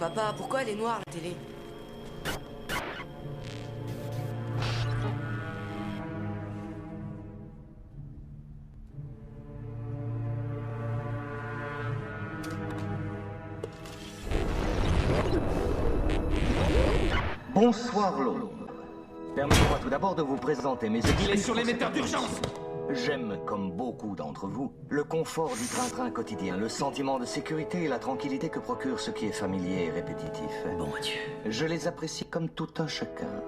Papa, pourquoi elle est noire, la télé? Bonsoir, Londres. Permettez-moi tout d'abord de vous présenter mes excuses. Il est sur l'émetteur d'urgence! J'aime, comme beaucoup d'entre vous, le confort du train-train quotidien, le sentiment de sécurité et la tranquillité que procure ce qui est familier et répétitif. Bon Dieu. Je les apprécie comme tout un chacun.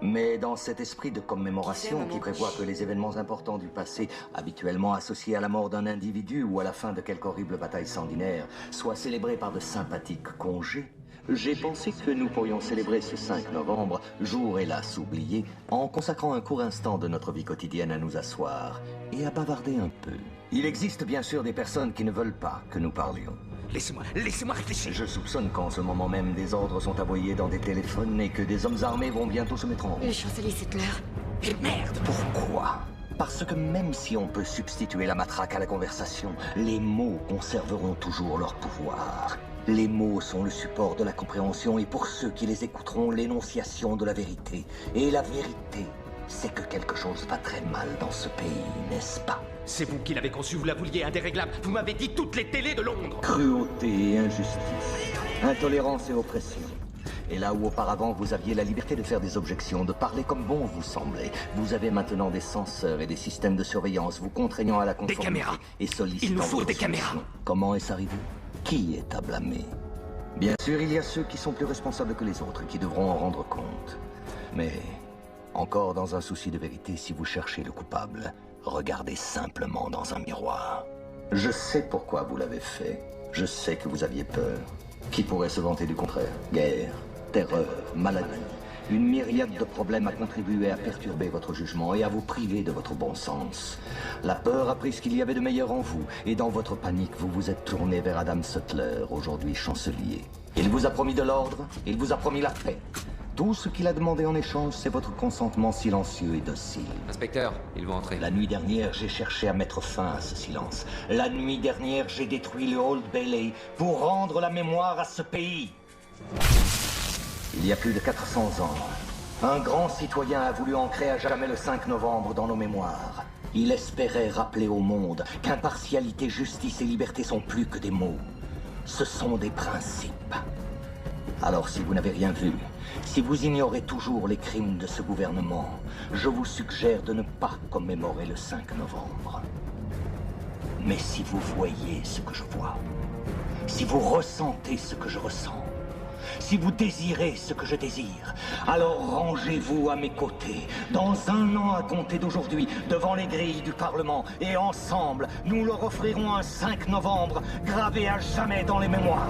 Mais dans cet esprit de commémoration qui prévoit que les événements importants du passé, habituellement associés à la mort d'un individu ou à la fin de quelque horrible bataille sanguinaire, soient célébrés par de sympathiques congés, j'ai pensé que nous pourrions célébrer ce 5 novembre, jour hélas oublié, en consacrant un court instant de notre vie quotidienne à nous asseoir et à bavarder un peu. Il existe bien sûr des personnes qui ne veulent pas que nous parlions. Laissez-moi réfléchir. Je soupçonne qu'en ce moment même, des ordres sont aboyés dans des téléphones et que des hommes armés vont bientôt se mettre en route. Le chancelier Settler. Et merde! Pourquoi? Parce que même si on peut substituer la matraque à la conversation, les mots conserveront toujours leur pouvoir. Les mots sont le support de la compréhension et pour ceux qui les écouteront, l'énonciation de la vérité. Et la vérité, c'est que quelque chose va très mal dans ce pays, n'est-ce pas? C'est vous qui l'avez conçu, vous la vouliez indéréglable. Vous m'avez dit toutes les télés de Londres. Cruauté et injustice, intolérance et oppression. Et là où auparavant vous aviez la liberté de faire des objections, de parler comme bon vous semblait, vous avez maintenant des censeurs et des systèmes de surveillance vous contraignant à la conformité. Des caméras. Et sollicitant. Il nous faut votre des caméras. solution. Comment est-ce arrivé? Qui est à blâmer? Bien sûr, il y a ceux qui sont plus responsables que les autres et qui devront en rendre compte. Mais, encore dans un souci de vérité, si vous cherchez le coupable, regardez simplement dans un miroir. Je sais pourquoi vous l'avez fait. Je sais que vous aviez peur. Qui pourrait se vanter du contraire? Guerre, terreur, maladie. Une myriade de problèmes a contribué à perturber votre jugement et à vous priver de votre bon sens. La peur a pris ce qu'il y avait de meilleur en vous, et dans votre panique, vous vous êtes tourné vers Adam Settler, aujourd'hui chancelier. Il vous a promis de l'ordre, il vous a promis la paix. Tout ce qu'il a demandé en échange, c'est votre consentement silencieux et docile. Inspecteur, ils vont entrer. La nuit dernière, j'ai cherché à mettre fin à ce silence. La nuit dernière, j'ai détruit le Old Bailey pour rendre la mémoire à ce pays. Il y a plus de 400 ans, un grand citoyen a voulu ancrer à jamais le 5 novembre dans nos mémoires. Il espérait rappeler au monde qu'impartialité, justice et liberté sont plus que des mots. Ce sont des principes. Alors si vous n'avez rien vu, si vous ignorez toujours les crimes de ce gouvernement, je vous suggère de ne pas commémorer le 5 novembre. Mais si vous voyez ce que je vois, si vous ressentez ce que je ressens, si vous désirez ce que je désire, alors rangez-vous à mes côtés, dans un an à compter d'aujourd'hui, devant les grilles du Parlement, et ensemble, nous leur offrirons un 5 novembre gravé à jamais dans les mémoires.